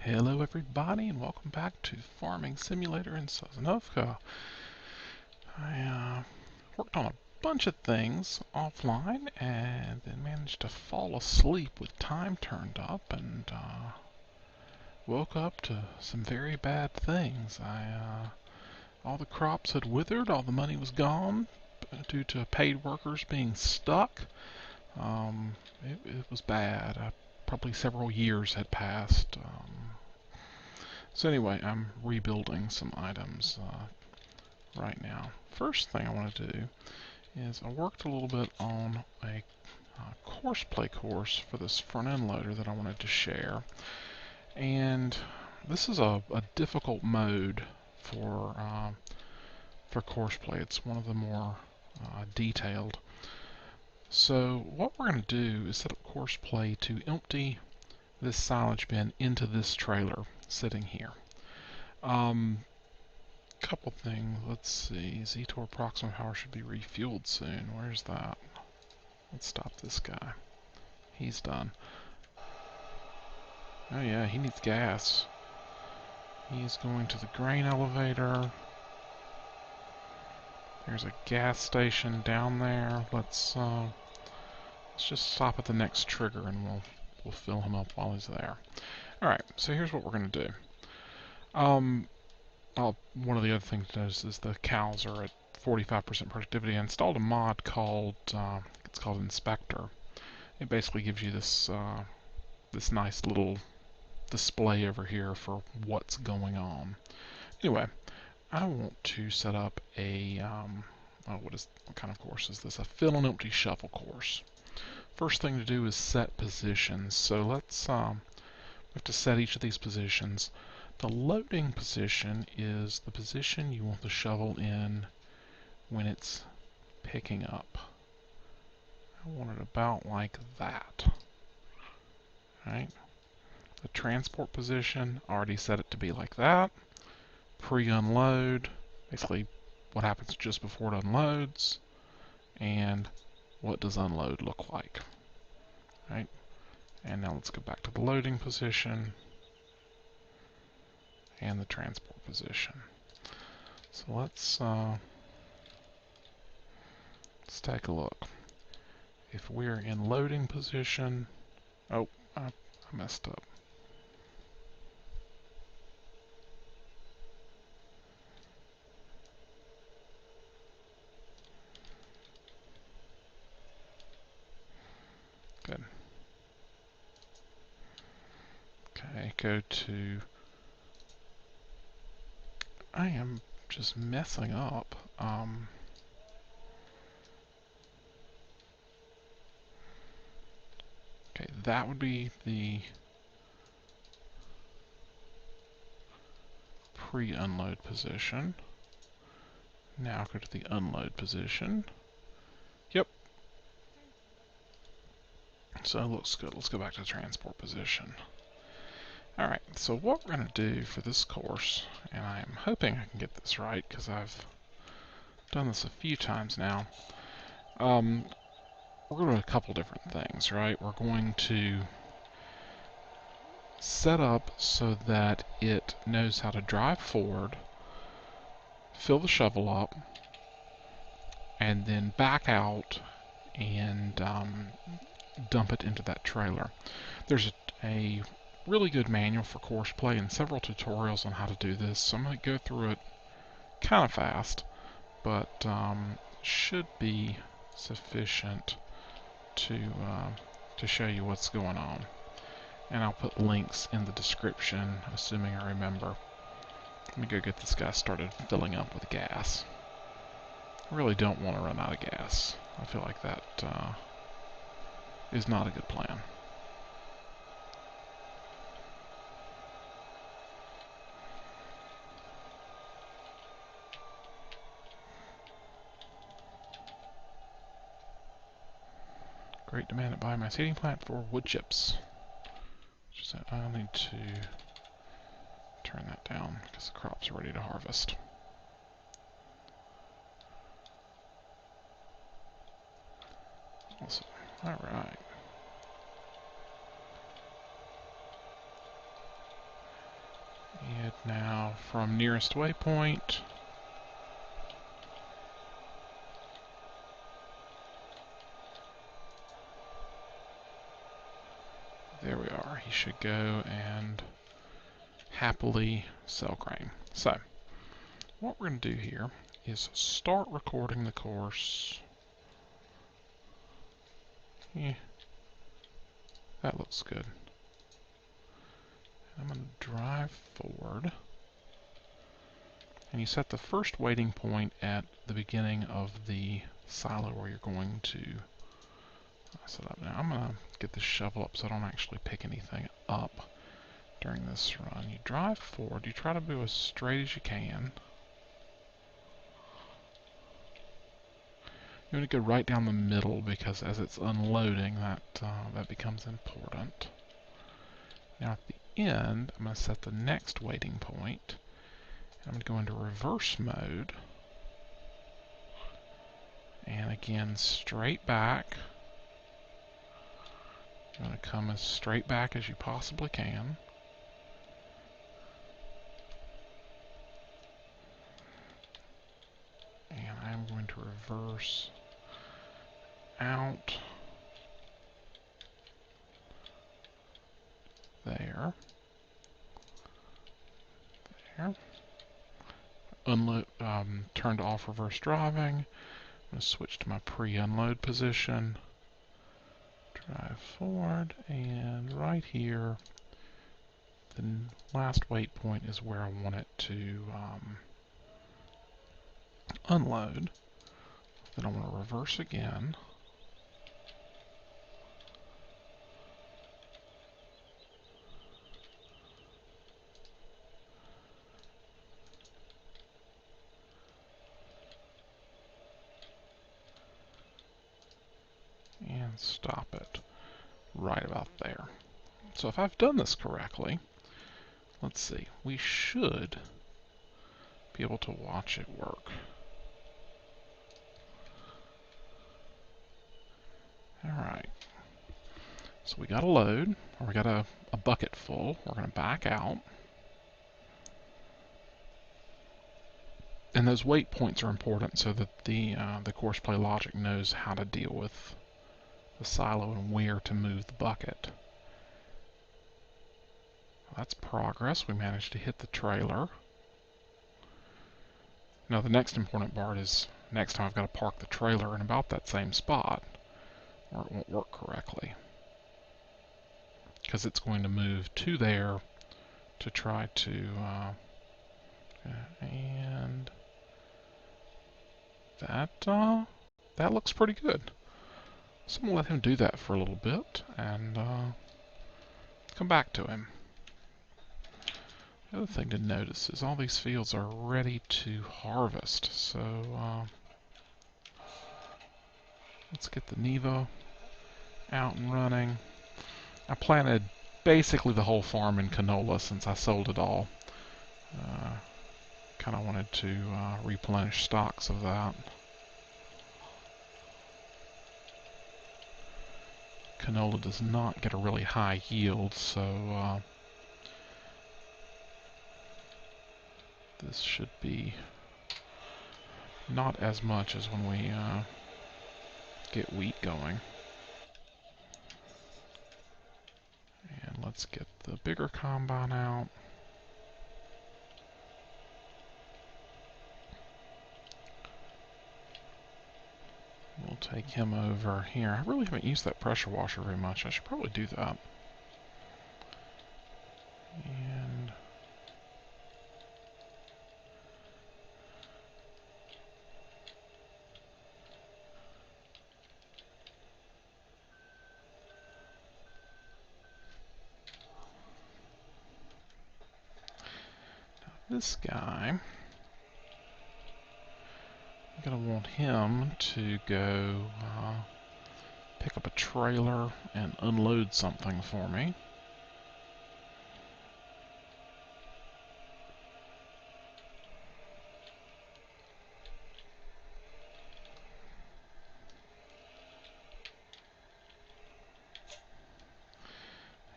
Hello everybody and welcome back to Farming Simulator in Sosnovka. I worked on a bunch of things offline and then managed to fall asleep with time turned up and woke up to some very bad things. All the crops had withered, all the money was gone due to paid workers being stuck. It was bad. Probably several years had passed. So anyway, I'm rebuilding some items right now. First thing I want to do is I worked a little bit on a Courseplay course for this front-end loader that I wanted to share. And this is a difficult mode for Courseplay. It's one of the more detailed. So what we're going to do is set up Courseplay to empty this silage bin into this trailer sitting here. Couple things. Let's see. Ztor proximate power should be refueled soon. Where's that? Let's stop this guy. He's done. Oh yeah, he needs gas. He's going to the grain elevator. There's a gas station down there. Let's just stop at the next trigger and we'll fill him up while he's there. Alright, so here's what we're gonna do. One of the other things to notice is the cows are at 45% productivity. I installed a mod called it's called Inspector. It basically gives you this this nice little display over here for what's going on. Anyway, I want to set up a what kind of course is this? A fill and empty shuffle course. First thing to do is set positions. So let's we have to set each of these positions. The loading position is the position you want the shovel in when it's picking up. I want it about like that. Right? The transport position, already set it to be like that. Pre-unload, basically what happens just before it unloads, and what does unload look like. Right? And now let's go back to the loading position and the transport position. So let's take a look. If we're in loading position, oh, I messed up. Good. Okay, go to... I am just messing up. Okay, that would be the pre-unload position. Now go to the unload position. Yep. So it looks good. Let's go back to the transport position. Alright, so what we're going to do for this course, and I'm hoping I can get this right because I've done this a few times now, we're going to do a couple different things, right? We're going to set up so that it knows how to drive forward, fill the shovel up, and then back out and dump it into that trailer. There's a really good manual for Courseplay and several tutorials on how to do this, so I'm going to go through it kind of fast, but should be sufficient to show you what's going on. And I'll put links in the description, assuming I remember. Let me go get this guy started filling up with gas. I really don't want to run out of gas. I feel like that is not a good plan. Great demand at biomass heating plant for wood chips. Just I'll need to turn that down because the crops are ready to harvest. Awesome. Alright. Now from nearest waypoint, there we are. He should go and happily sell grain. So, what we're going to do here is start recording the course. Yeah, that looks good. I'm going to drive forward. And you set the first waiting point at the beginning of the silo where you're going to set up. Now I'm going to get this shovel up so I don't actually pick anything up during this run. You drive forward, you try to go as straight as you can. You want to go right down the middle because as it's unloading, that becomes important. Now at the end, I'm going to set the next waiting point. I'm going to go into reverse mode. And again, straight back. You want to come as straight back as you possibly can. And I'm going to reverse out there. There. Unload, turn to off reverse driving. I'm going to switch to my pre-unload position. Drive forward, and right here, the last waypoint is where I want it to unload. Then I want to reverse again. And stop it right about there. So if I've done this correctly, let's see, we should be able to watch it work. Alright, so we got a load, or we got a bucket full. We're going to back out. And those wait points are important so that the Courseplay logic knows how to deal with the silo and where to move the bucket. That's progress. We managed to hit the trailer. Now the next important part is next time I've got to park the trailer in about that same spot or it won't work correctly. Because it's going to move to there to try to and that looks pretty good. So I'm going to let him do that for a little bit and come back to him. The other thing to notice is all these fields are ready to harvest, so let's get the Neva out and running. I planted basically the whole farm in canola since I sold it all. Kind of wanted to replenish stocks of that. Canola does not get a really high yield, so this should be not as much as when we get wheat going. And let's get the bigger combine out. We'll take him over here. I really haven't used that pressure washer very much. I should probably do that. And this guy, I'm going to want him to go pick up a trailer and unload something for me.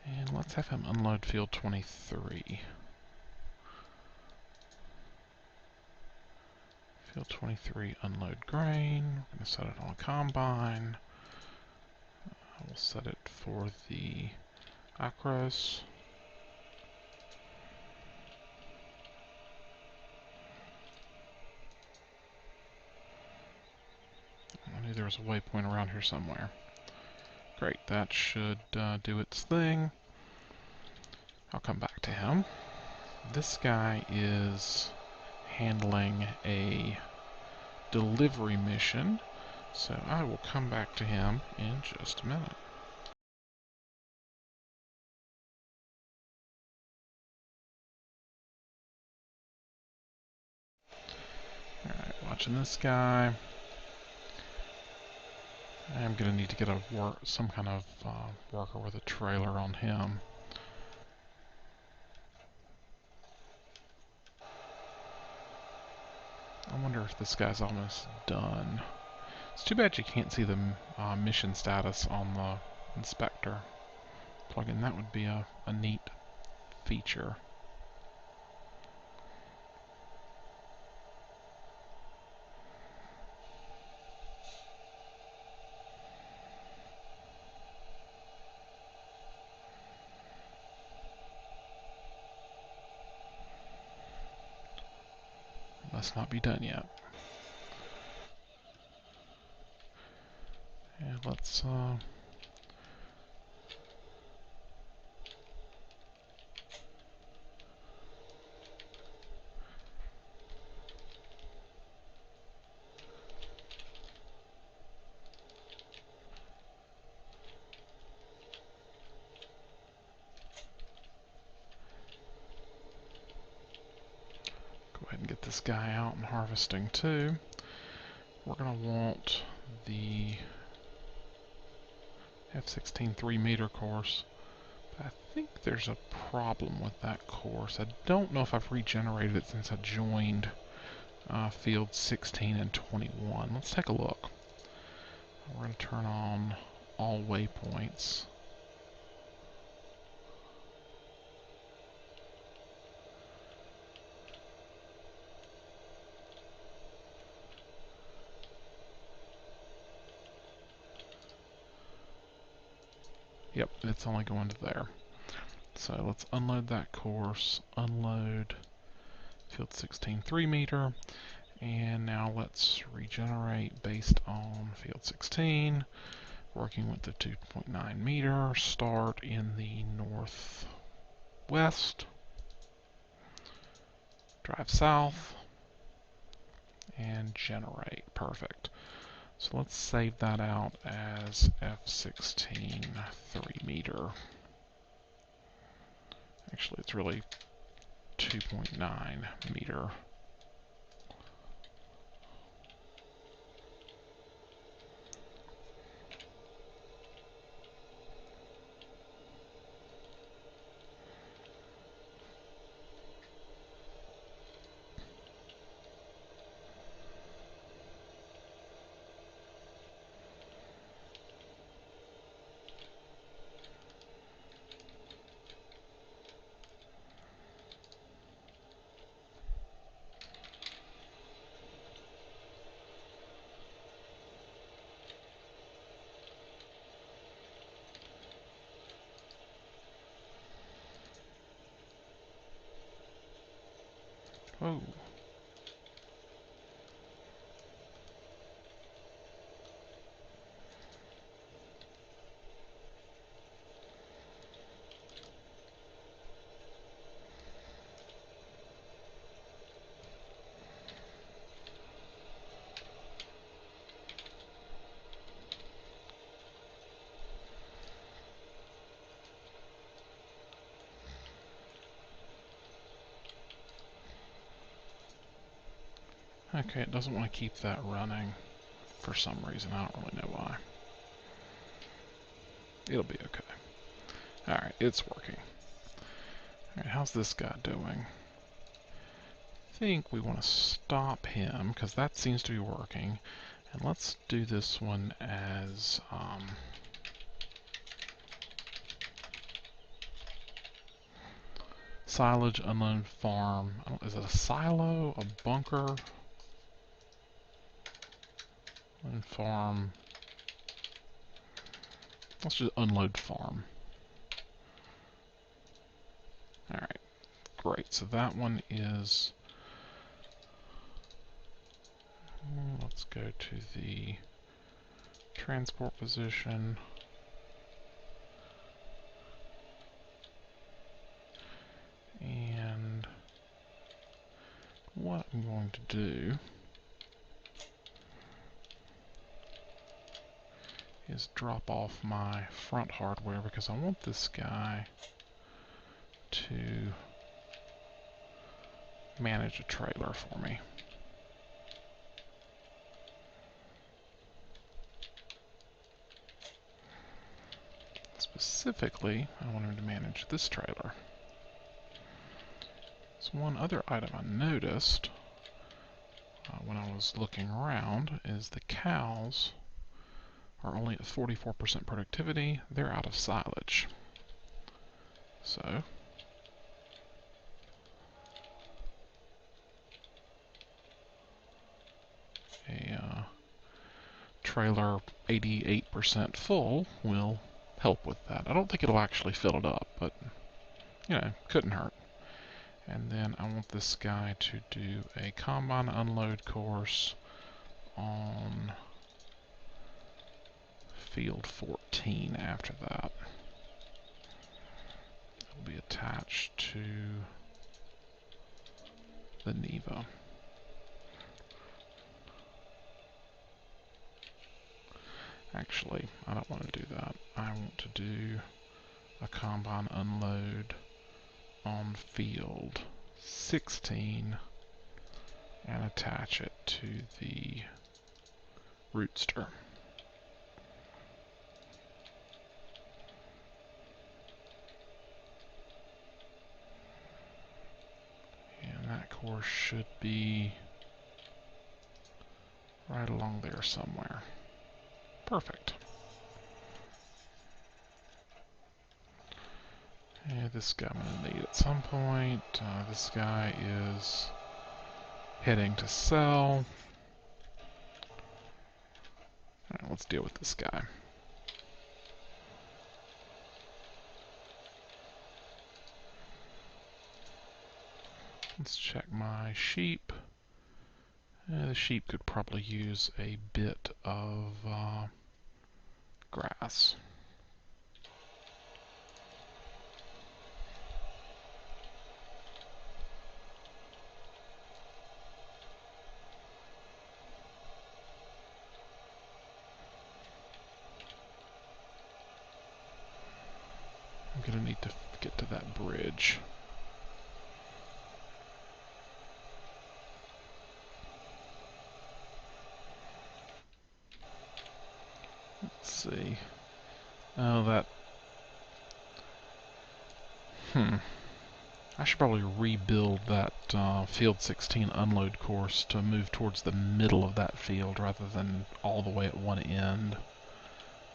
And let's have him unload field 23. Field 23, unload grain. We're going to set it on a combine. We'll set it for the acros. I knew there was a waypoint around here somewhere. Great, that should do its thing. I'll come back to him. This guy is handling a delivery mission, so I will come back to him in just a minute. Alright, watching this guy. I'm going to need to get some kind of worker with a trailer on him. I wonder if this guy's almost done. It's too bad you can't see the mission status on the inspector plugin. That would be a neat feature. Must not be done yet. And let's go ahead and get this guy out and harvesting too. We're going to want the F16 3-meter course. But I think there's a problem with that course. I don't know if I've regenerated it since I joined fields 16 and 21. Let's take a look. We're going to turn on all waypoints. Yep, it's only going to there. So let's unload that course, unload field 16 3-meter, and now let's regenerate based on field 16, working with the 2.9 meter, start in the northwest, drive south, and generate. Perfect. So let's save that out as F16 3-meter. Actually, it's really 2.9 meter. Oh. Okay, it doesn't want to keep that running for some reason. I don't really know why. It'll be okay. Alright, it's working. Alright, how's this guy doing? I think we want to stop him, because that seems to be working. And let's do this one as silage, unload farm. Is it a silo, a bunker? And farm. Let's just unload farm. Alright, great. So that one is... let's go to the transport position. And what I'm going to do is drop off my front hardware because I want this guy to manage a trailer for me. Specifically, I want him to manage this trailer. So one other item I noticed when I was looking around is the cows are only at 44% productivity. They're out of silage. So a trailer 88% full will help with that. I don't think it'll actually fill it up, but you know, couldn't hurt. And then I want this guy to do a combine unload course on field 14 after that. It'll be attached to the Neva. Actually, I don't want to do that. I want to do a combine unload on field 16 and attach it to the rootster. And that course should be right along there somewhere. Perfect. And this guy I'm going to need at some point. This guy is heading to sell. Alright, let's deal with this guy. Let's check my sheep. The sheep could probably use a bit of grass. I'm going to need to get to that bridge. Let's see. Oh, that... I should probably rebuild that field 16 unload course to move towards the middle of that field rather than all the way at one end.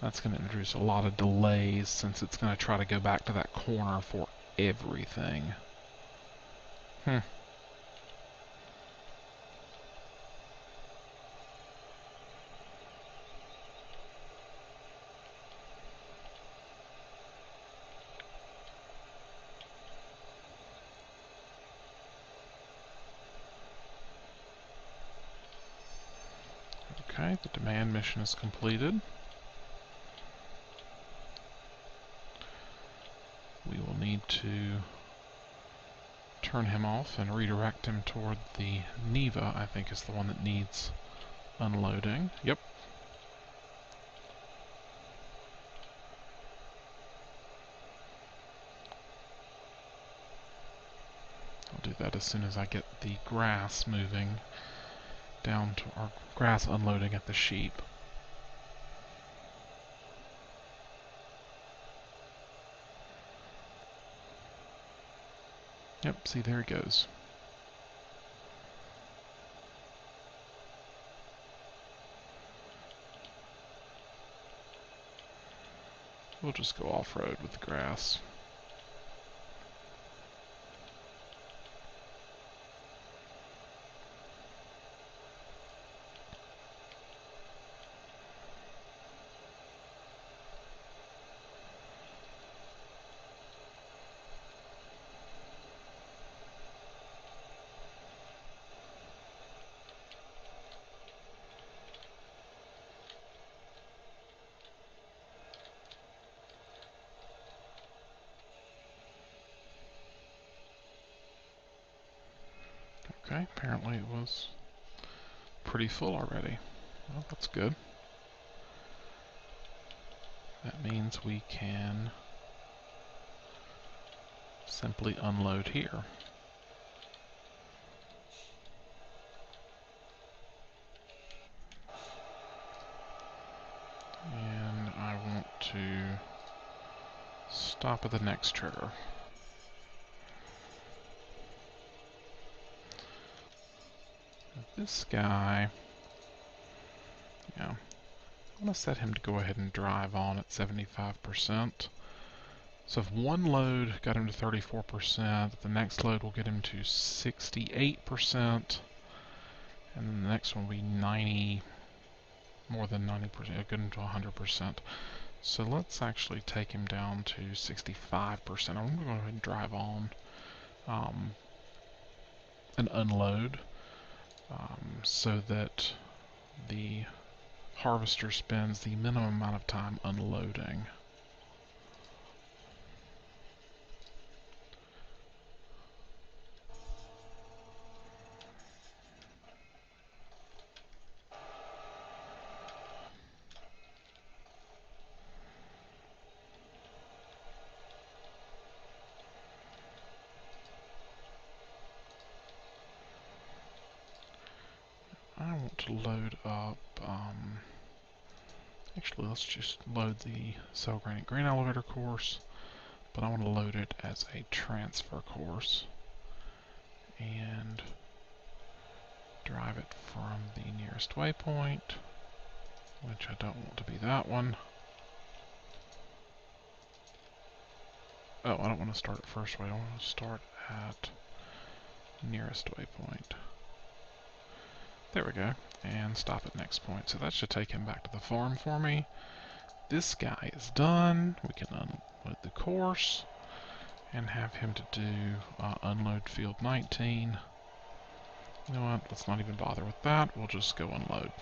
That's going to introduce a lot of delays since it's going to try to go back to that corner for everything. Okay, the demand mission is completed. We will need to turn him off and redirect him toward the Neva, I think is the one that needs unloading. Yep. I'll do that as soon as I get the grass moving down to our grass unloading at the sheep. Yep, see, there it goes. We'll just go off-road with the grass. Okay, apparently it was pretty full already. Well, that's good. That means we can simply unload here. And I want to stop at the next trigger. This guy, yeah, I'm going to set him to go ahead and drive on at 75%. So if one load got him to 34%, the next load will get him to 68%, and then the next one will be 90, more than 90%, get him to 100%. So let's actually take him down to 65%. I'm going to go ahead and drive on and unload so that the harvester spends the minimum amount of time unloading. I want to load up, actually let's just load the cell granite grain elevator course, but I want to load it as a transfer course and drive it from the nearest waypoint, which I don't want to be that one. Oh, I don't want to start at first way, I want to start at nearest waypoint. There we go, and stop at next point. So that should take him back to the farm for me. This guy is done. We can unload the course and have him to do unload field 19. You know what, let's not even bother with that. We'll just go unload.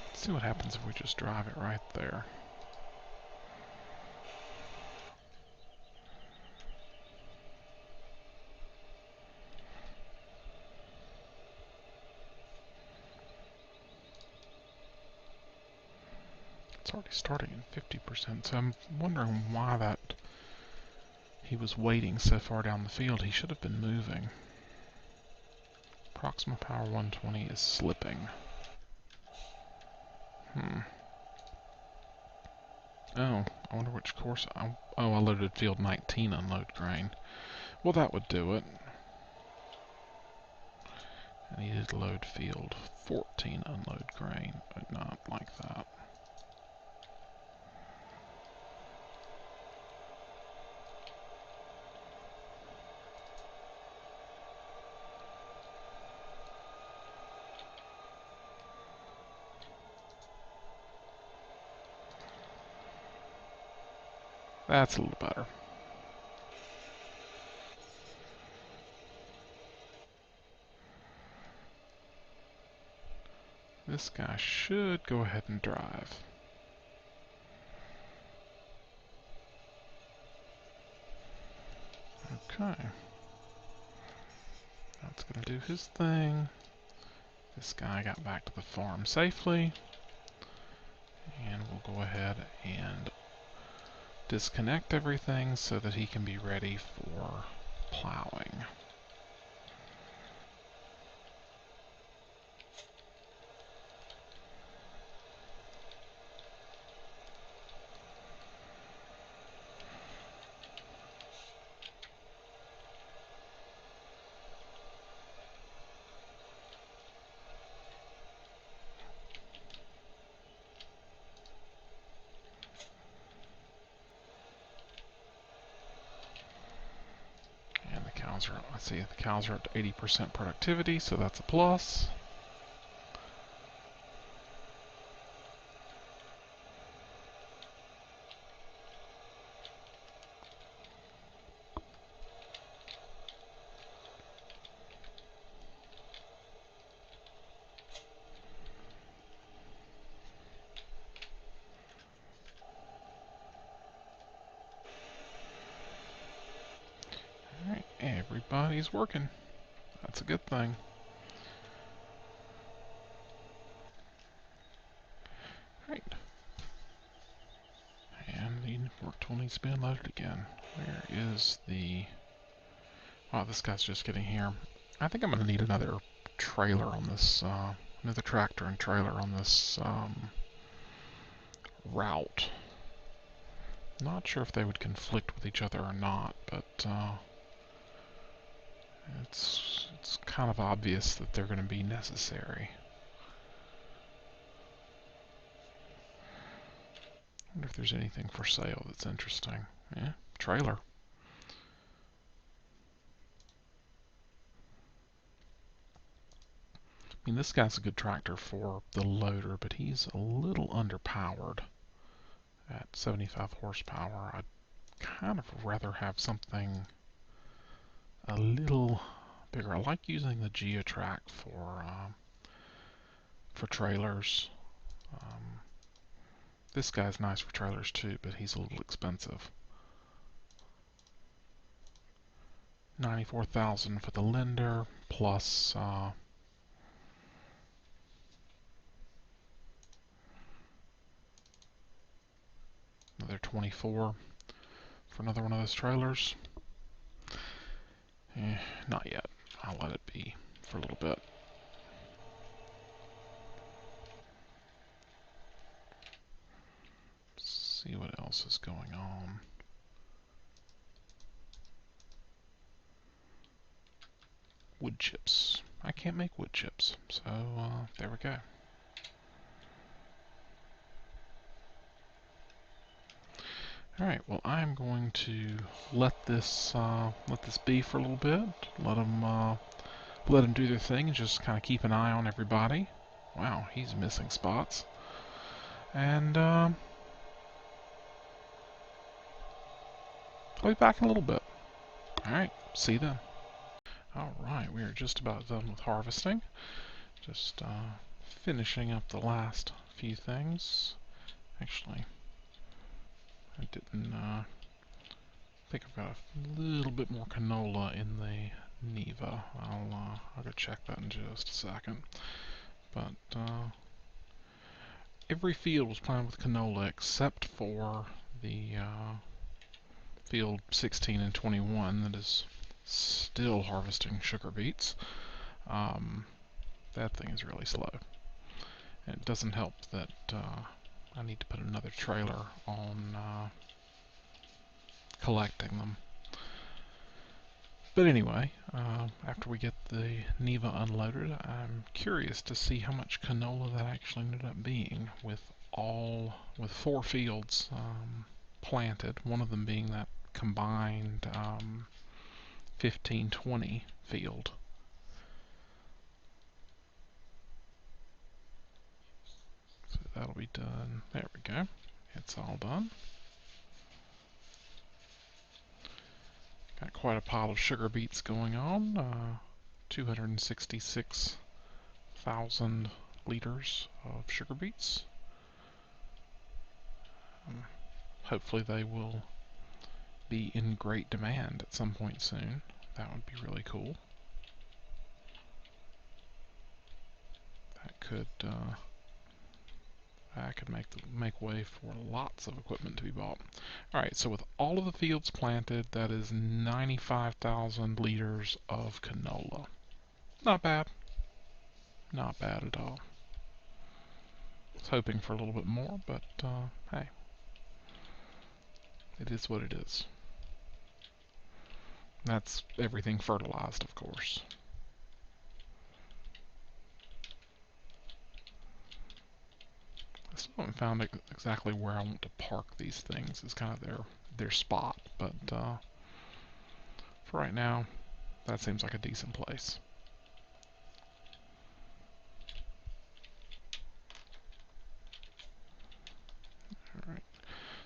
Let's see what happens if we just drive it right there. It's already starting at 50%, so I'm wondering why that he was waiting so far down the field. He should have been moving. Proxima power 120 is slipping. Oh, I wonder which course. Oh, I loaded field 19 unload grain. Well, that would do it. I needed to load field 14 unload grain, but not like that. That's a little better. This guy should go ahead and drive. Okay. That's going to do his thing. This guy got back to the farm safely. And we'll go ahead and disconnect everything so that he can be ready for plowing. cows are, let's see, the cows are up to 80% productivity, so that's a plus. Alright, everybody's working. That's a good thing. Right. And the work tool needs to be unloaded again. Where is the... Oh, this guy's just getting here. I think I'm going to need another trailer on this, another tractor and trailer on this route. Not sure if they would conflict with each other or not, but it's kind of obvious that they're going to be necessary. I wonder if there's anything for sale that's interesting. Yeah, trailer. I mean, this guy's a good tractor for the loader, but he's a little underpowered at 75 horsepower. I'd kind of rather have something a little bigger. I like using the Geotrack for trailers. This guy's nice for trailers too, but he's a little expensive. 94,000 for the lender plus another 24 for another one of those trailers. Not yet. I'll let it be for a little bit. Let's see what else is going on. Wood chips. I can't make wood chips, so there we go. Alright, well I'm going to let this be for a little bit. Let them do their thing and just kind of keep an eye on everybody. Wow, he's missing spots. And I'll be back in a little bit. Alright, see you then. Alright, we are just about done with harvesting. Just finishing up the last few things. Actually, I didn't think I've got a little bit more canola in the Neva. I'll go check that in just a second. But every field was planted with canola except for the field 16 and 21 that is still harvesting sugar beets. That thing is really slow. And it doesn't help that I need to put another trailer on collecting them. But anyway, after we get the Neva unloaded, I'm curious to see how much canola that actually ended up being with 4 fields planted, one of them being that combined 15-20 field. So that'll be done. There we go. It's all done. Got quite a pile of sugar beets going on. 266,000 liters of sugar beets. Hopefully they will be in great demand at some point soon. That would be really cool. That could make way for lots of equipment to be bought. Alright, so with all of the fields planted, that is 95,000 liters of canola. Not bad. Not bad at all. I was hoping for a little bit more, but hey. It is what it is. That's everything fertilized, of course. I still haven't found exactly where I want to park these things. It's kind of their spot, but for right now, That seems like a decent place. Alright,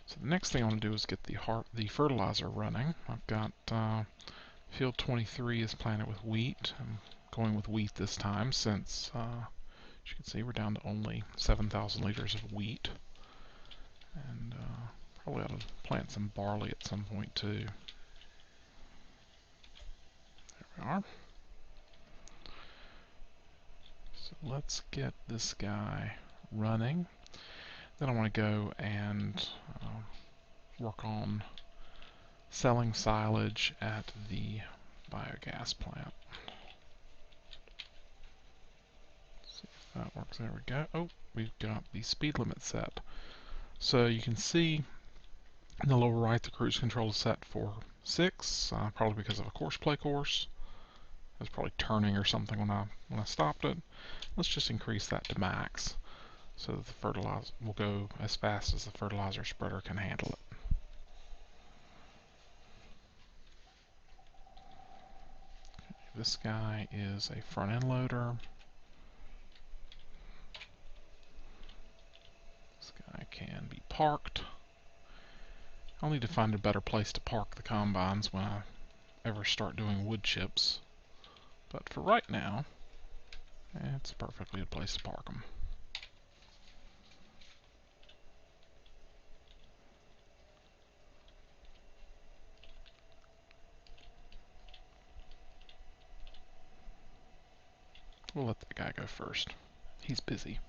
so the next thing I want to do is get the fertilizer running. I've got field 23 is planted with wheat. I'm going with wheat this time since, as you can see, we're down to only 7,000 liters of wheat. And probably ought to plant some barley at some point too. There we are. So let's get this guy running. Then I want to go and work on selling silage at the biogas plant. See if that works. There we go. Oh, we've got the speed limit set. So you can see in the lower right the cruise control is set for 6, probably because of a Courseplay course. It was probably turning or something when I stopped it. Let's just increase that to max so that the fertilizer will go as fast as the fertilizer spreader can handle it. This guy is a front end loader. This guy can be parked. I'll need to find a better place to park the combines when I ever start doing wood chips. But for right now, it's a perfectly good place to park them. We'll let that guy go first. He's busy.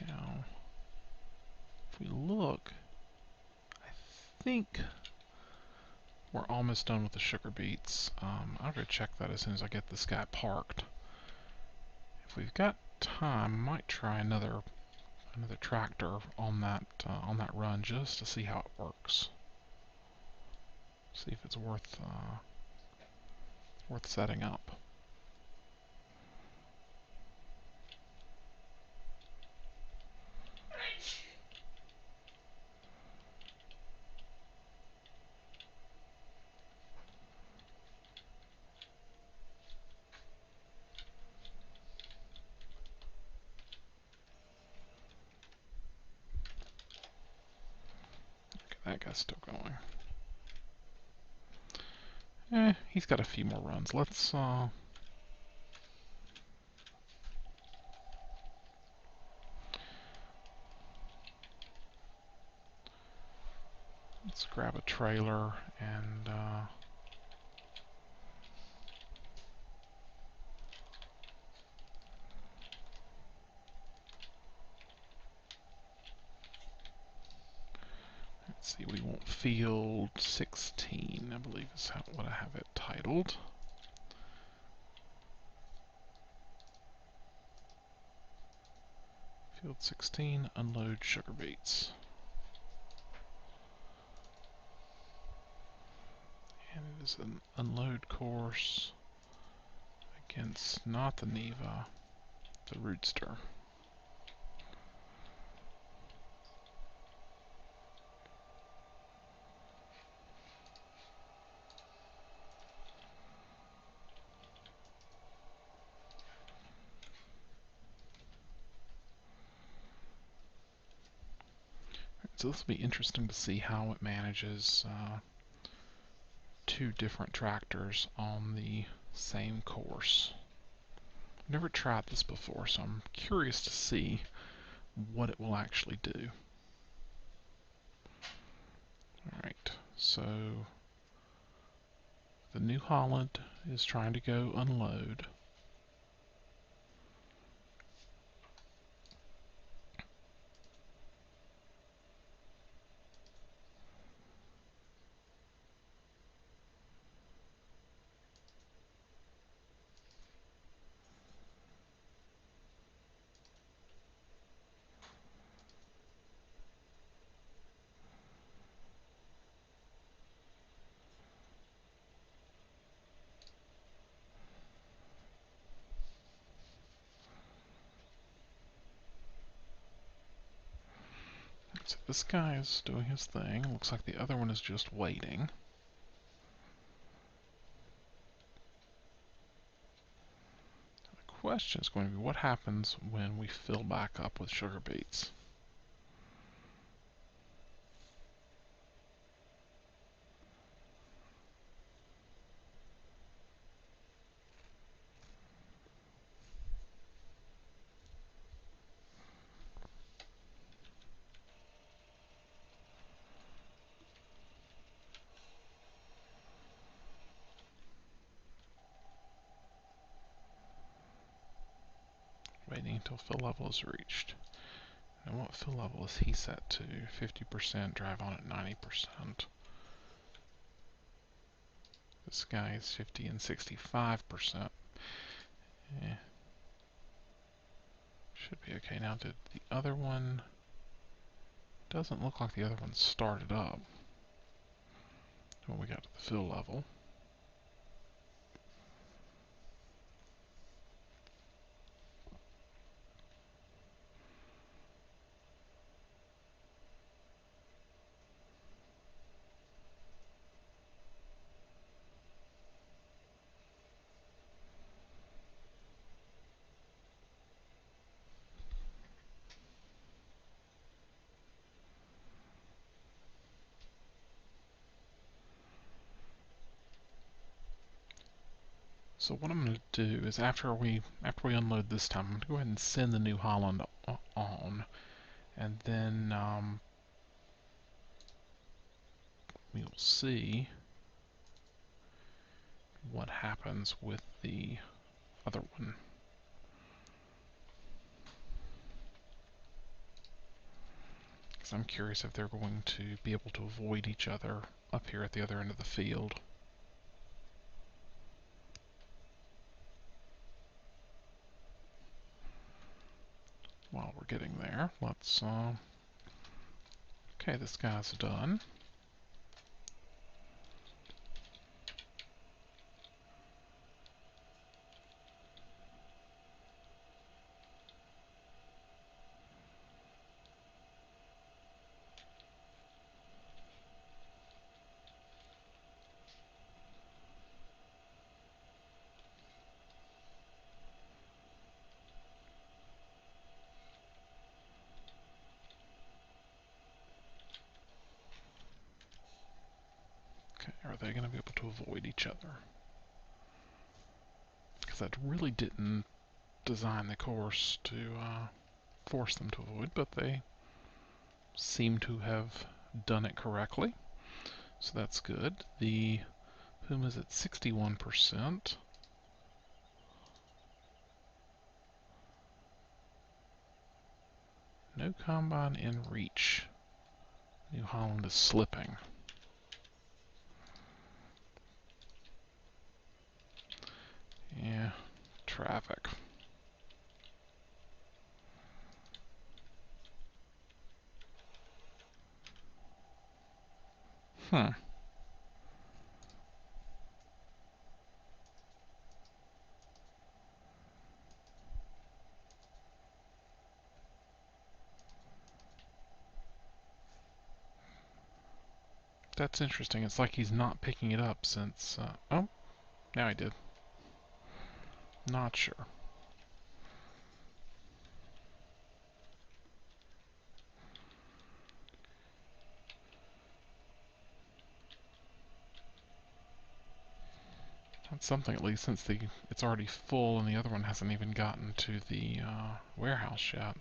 Now, if we look, I think we're almost done with the sugar beets. I'll go check that as soon as I get this guy parked. If we've got time, I might try another tractor on that run just to see how it works. See if it's worth setting up. That guy's still going. He's got a few more runs. Let's grab a trailer and let's see, we want field 16, I believe is what I have it titled. Field 16, unload sugar beets. And it is an unload course against not the Neva, the Rootster. So this will be interesting to see how it manages two different tractors on the same course. I've never tried this before, so I'm curious to see what it will actually do. Alright, so the New Holland is trying to go unload. So this guy is doing his thing. Looks like the other one is just waiting. question is going to be, what happens when we fill back up with sugar beets? Waiting until fill level is reached. And what fill level is he set to? 50%, drive on at 90%. This guy is 50 and 65%. Yeah. Should be okay. Now, did the other one... Doesn't look like the other one started up when we got to the fill level. So what I'm going to do is after we unload this time, I'm going to go ahead and send the New Holland on, and then we will see what happens with the other one. Because I'm curious if they're going to be able to avoid each other up here at the other end of the field. While we're getting there, let's okay, this guy's done. Okay, are they going to be able to avoid each other? Because I really didn't design the course to force them to avoid, but they seem to have done it correctly. So that's good. The Puma is at 61%. No combine in reach. New Holland is slipping. Yeah, traffic. Hmm. That's interesting. It's like he's not picking it up since... oh, now he did. Not sure. That's something, at least, since it's already full and the other one hasn't even gotten to the warehouse yet.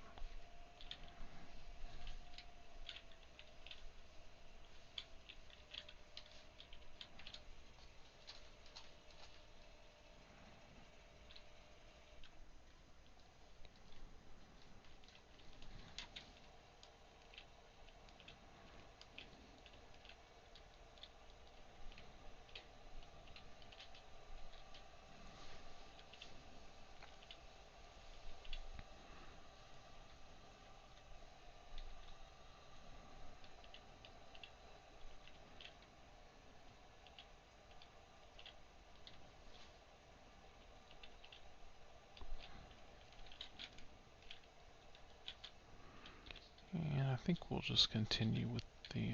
And I think we'll just continue with the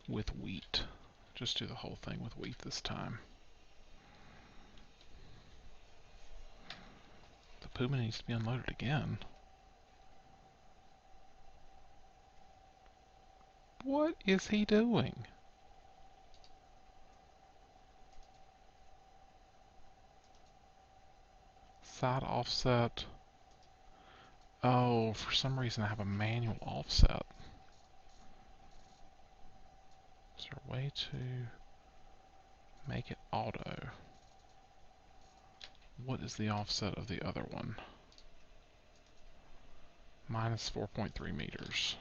with wheat. Just do the whole thing with wheat this time. The Puma needs to be unloaded again. What is he doing? Side offset. Oh, for some reason I have a manual offset. Is there a way to make it auto? What is the offset of the other one? Minus 4.3 meters.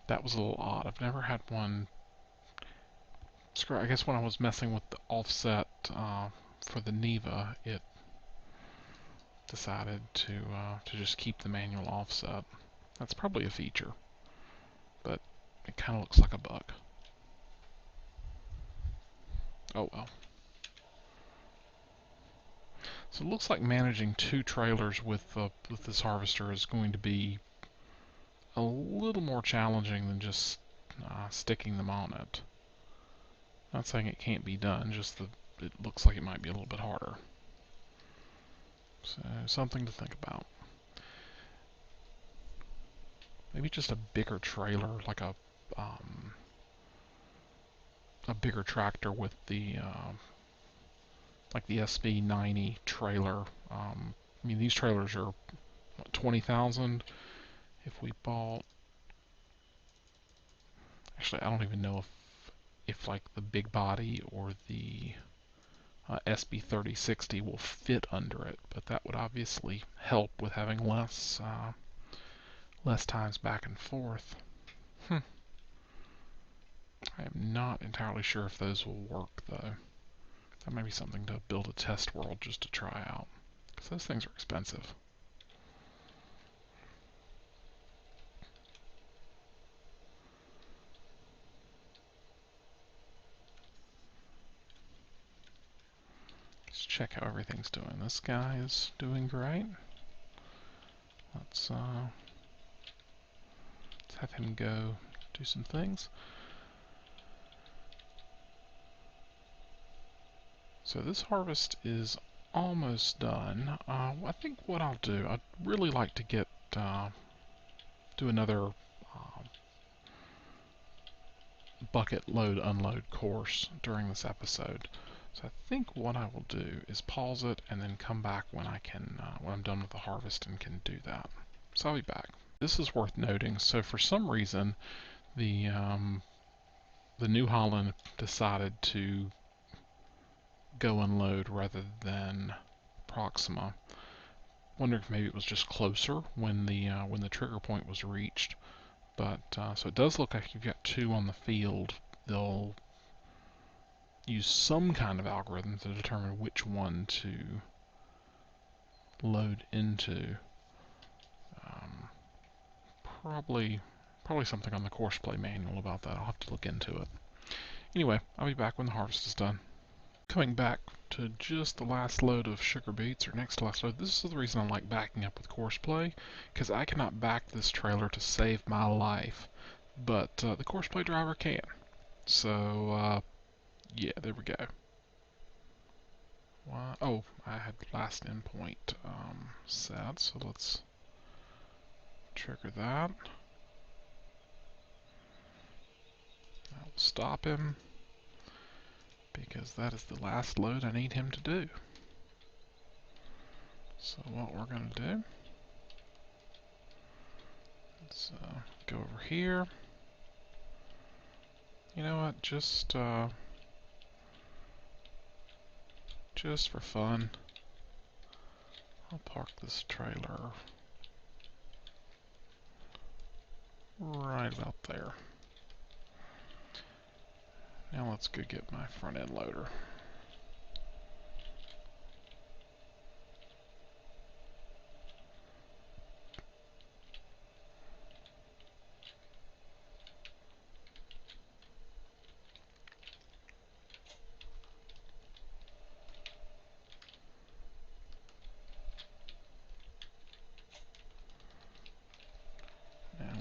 That was a little odd. I've never had one. I guess when I was messing with the offset for the Neva, it decided to just keep the manual offset. That's probably a feature, but it kind of looks like a bug. Oh well. So it looks like managing 2 trailers with this harvester is going to be a little more challenging than just sticking them on it. Not saying it can't be done, just that it looks like it might be a little bit harder. So something to think about. Maybe just a bigger trailer, like a bigger tractor with the like the SV90 trailer. I mean, these trailers are what, 20,000. If we bought, actually, I don't even know if like the big body or the SB3060 will fit under it, but that would obviously help with having less times back and forth. I am not entirely sure if those will work though. That might be something to build a test world just to try out, because those things are expensive. Let's check how everything's doing. This guy is doing great. Let's have him go do some things. So this harvest is almost done. I think what I'll do, I'd really like to get do another bucket load unload course during this episode. So I think what I will do is pause it and then come back when I can when I'm done with the harvest and can do that. So I'll be back. This is worth noting. So for some reason, the New Holland decided to go unload rather than Proxima. Wonder if maybe it was just closer when the trigger point was reached. But so it does look like you've got 2 on the field. They'll use some kind of algorithm to determine which one to load into. Probably something on the Courseplay manual about that. I'll have to look into it. Anyway, I'll be back when the harvest is done. Coming back to just the last load of sugar beets, or next to last load. This is the reason I like backing up with Courseplay, because I cannot back this trailer to save my life, but the Courseplay driver can. So, yeah, there we go. Oh, I had last endpoint set, so let's trigger that. I will stop him, because that is the last load I need him to do. So what we're going to do, let's go over here. You know what, just for fun, I'll park this trailer right about there. Now let's go get my front end loader.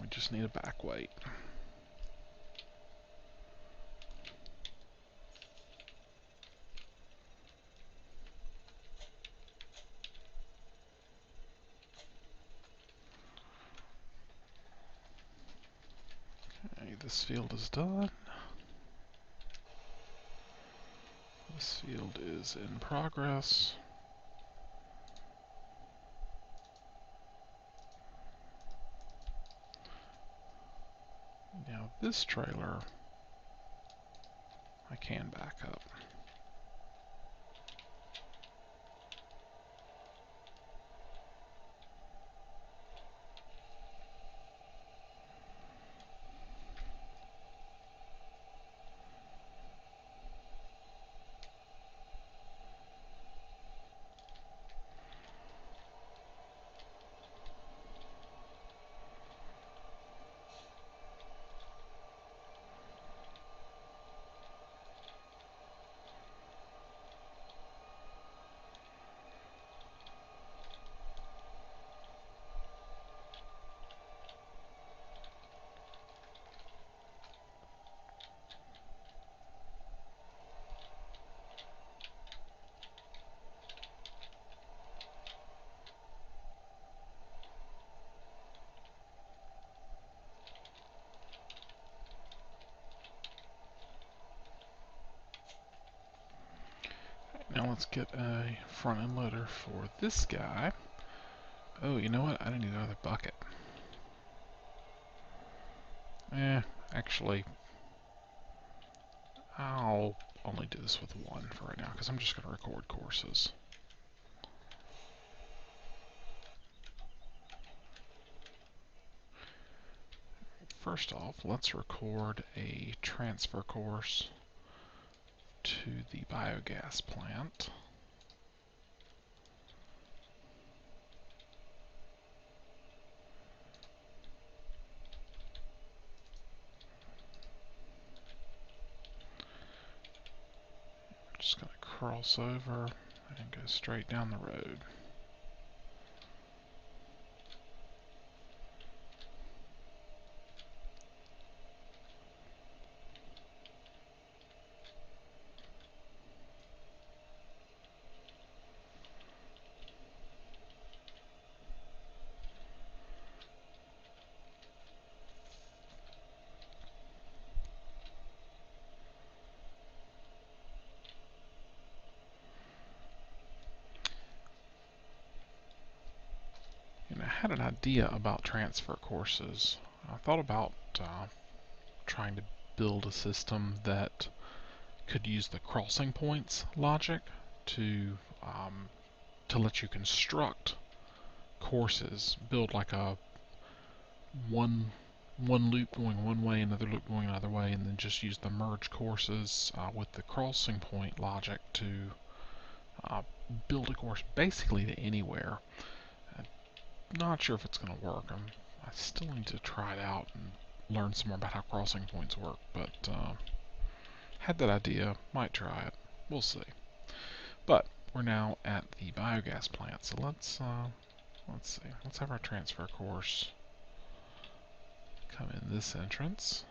we just need a back weight. Okay, this field is done. This field is in progress. Now this trailer, I can back up. Now let's get a front end loader for this guy. Oh, you know what? I need another bucket. Actually, I'll only do this with one for right now because I'm just going to record courses. First off, let's record a transfer course to the biogas plant. Just going to cross over and go straight down the road. And I had an idea about transfer courses. I thought about trying to build a system that could use the crossing points logic to let you construct courses, build like a one loop going one way, another loop going another way, and then just use the merge courses with the crossing point logic to build a course basically to anywhere. I'm not sure if it's going to work. I still need to try it out and learn some more about how crossing points work, but had that idea, might try it. We'll see. But we're now at the biogas plant, so let's see. Let's have our transfer course come in this entrance.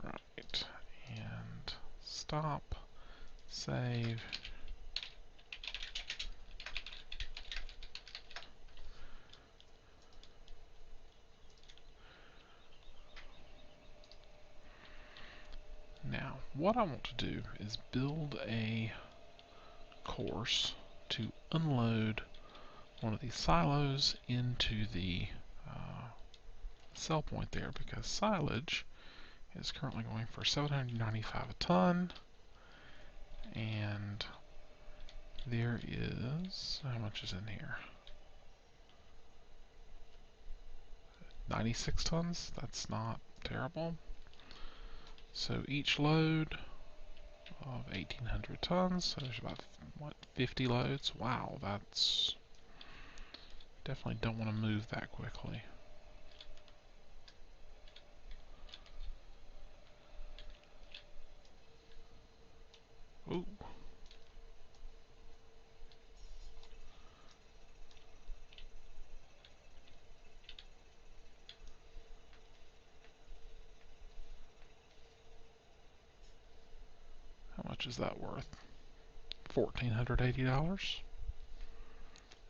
Right, and stop, save. Now, what I want to do is build a course to unload one of these silos into the sell point there, because silage is currently going for $795 a ton, and there is, how much is in here? 96 tons? That's not terrible. So each load of 1,800 tons, so there's about, what, 50 loads? Wow, that's... Definitely don't want to move that quickly. much is that worth? $1,480?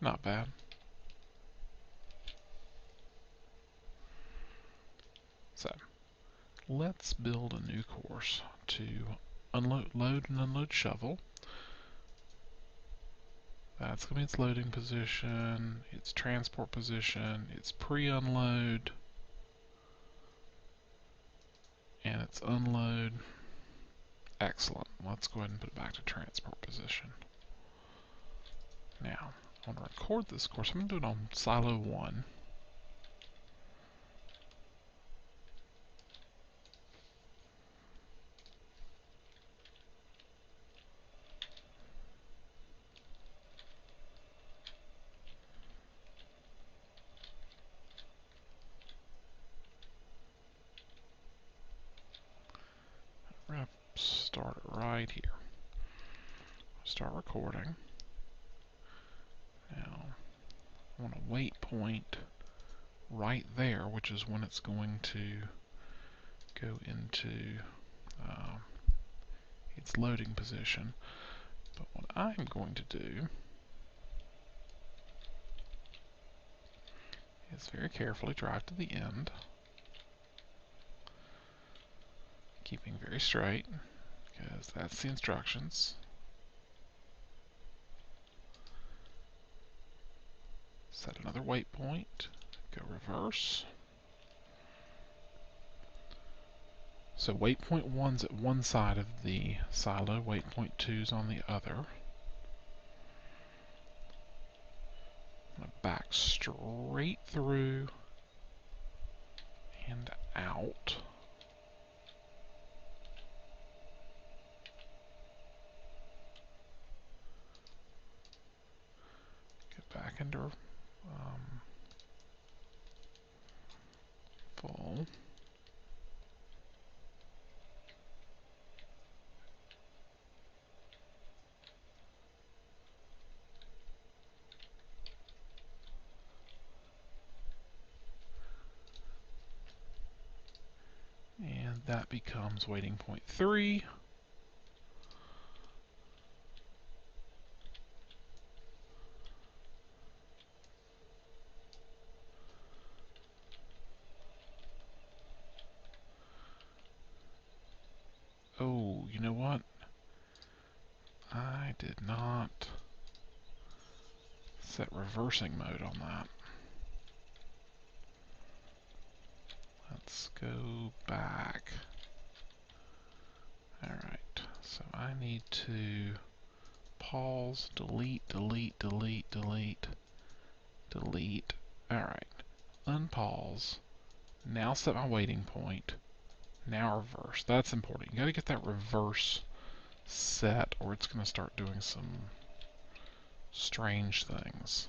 Not bad. So, let's build a new course to load and unload shovel. That's going to be its loading position, its transport position, its pre-unload, and its unload. Excellent. Let's go ahead and put it back to transport position. Now, I want to record this course. I'm going to do it on silo 1. We're going to start it right here. Start recording. Now, I want a waypoint right there, which is when it's going to go into its loading position. But what I'm going to do is very carefully drive to the end, keeping very straight, because that's the instructions. Set another waypoint, go reverse. So waypoint 1's at one side of the silo, waypoint 2's on the other. I'm going to back straight through and out. Get back into full. And that becomes waiting point 3. Oh, you know what? I did not set reversing mode on that. Let's go back. Alright, so I need to pause, delete, delete, delete, delete, delete. Alright, unpause. Now set my waiting point. Now reverse. That's important. You gotta get that reverse set or it's gonna start doing some strange things.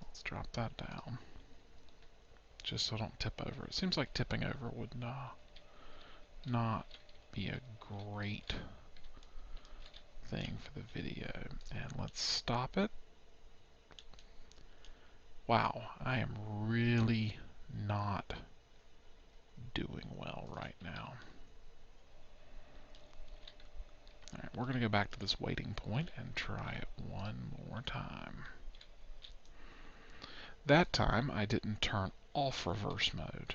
Let's drop that down. Just so I don't tip over. It seems like tipping over would not be a great thing for the video. And let's stop it. Wow, I am really not doing well right now. Alright, we're going to go back to this waiting point and try it one more time. That time I didn't turn off reverse mode.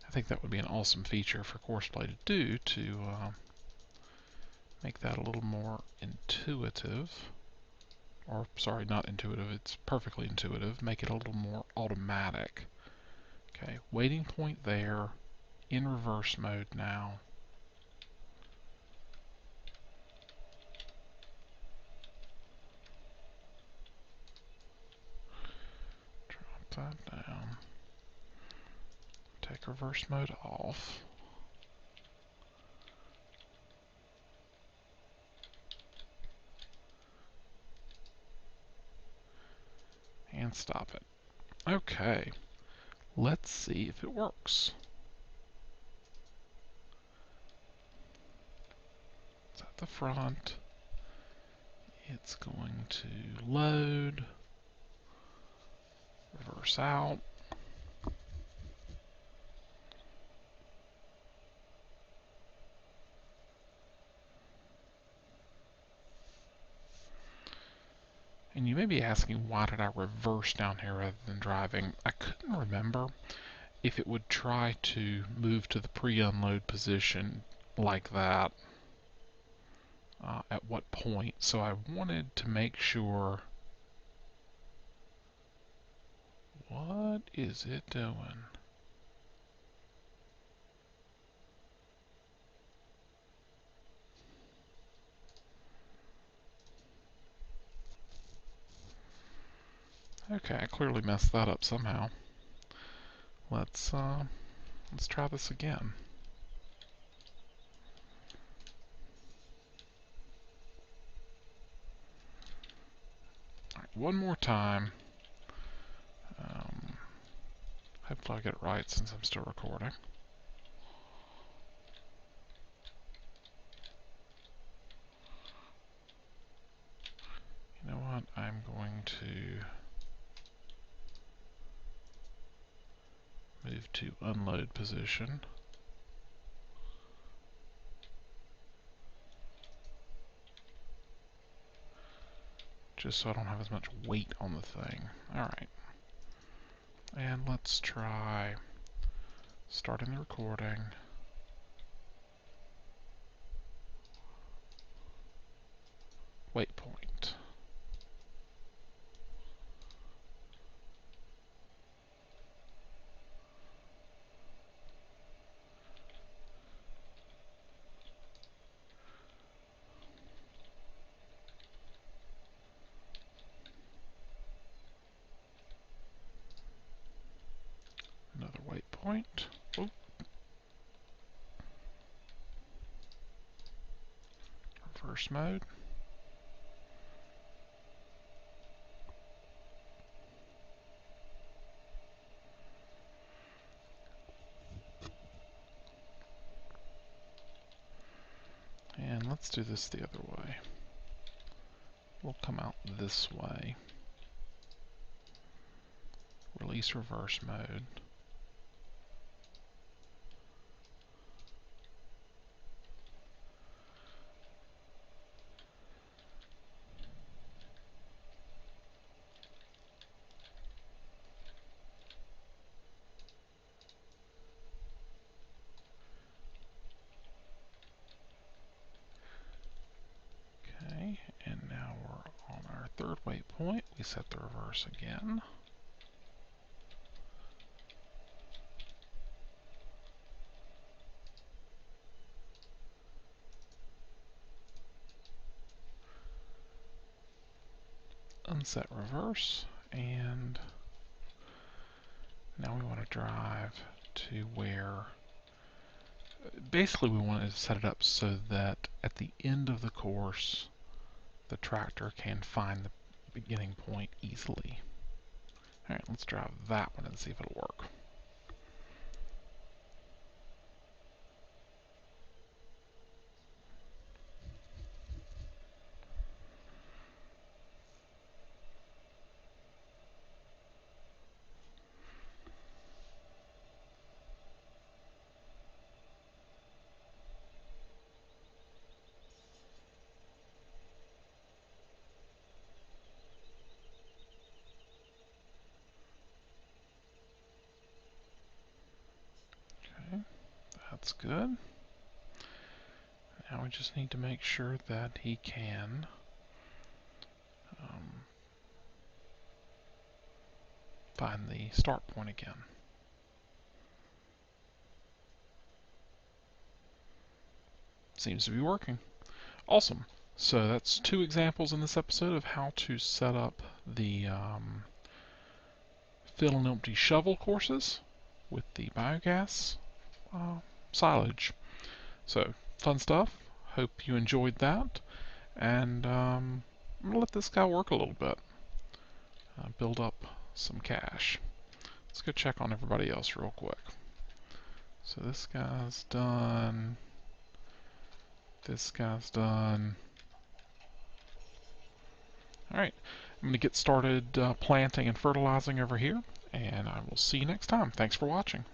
I think that would be an awesome feature for Courseplay to do to make that a little more intuitive. Or, sorry, not intuitive, it's perfectly intuitive. Make it a little more automatic. Okay, waiting point there, in reverse mode now. Drop that down. Take reverse mode off. And stop it. Okay, let's see if it works. It's at the front. It's going to load, reverse out. you may be asking, why did I reverse down here rather than driving? I couldn't remember if it would try to move to the pre-unload position like that, at what point. So I wanted to make sure. What is it doing? Okay, I clearly messed that up somehow. Let's try this again. All right, one more time. Hopefully I get it right since I'm still recording. You know what? I'm going to move to unload position. Just so I don't have as much weight on the thing. Alright. And let's try starting the recording. Waypoint. Another waypoint. Oh. Reverse mode. And let's do this the other way. We'll come out this way. Release reverse mode. Okay, and now we're on our third waypoint. We set the reverse again. Unset reverse, and now we want to drive to where, basically we want to set it up so that at the end of the course the tractor can find the beginning point easily. Alright, let's drive that one and see if it'll work. Okay, that's good. Now we just need to make sure that he can find the start point again. Seems to be working. Awesome. So that's 2 examples in this episode of how to set up the fill and empty shovel courses with the biogas silage. So, fun stuff. Hope you enjoyed that. And I'm going to let this guy work a little bit. Build up some cash. Let's go check on everybody else real quick. So this guy's done. This guy's done. Alright, I'm going to get started planting and fertilizing over here, and I will see you next time. Thanks for watching.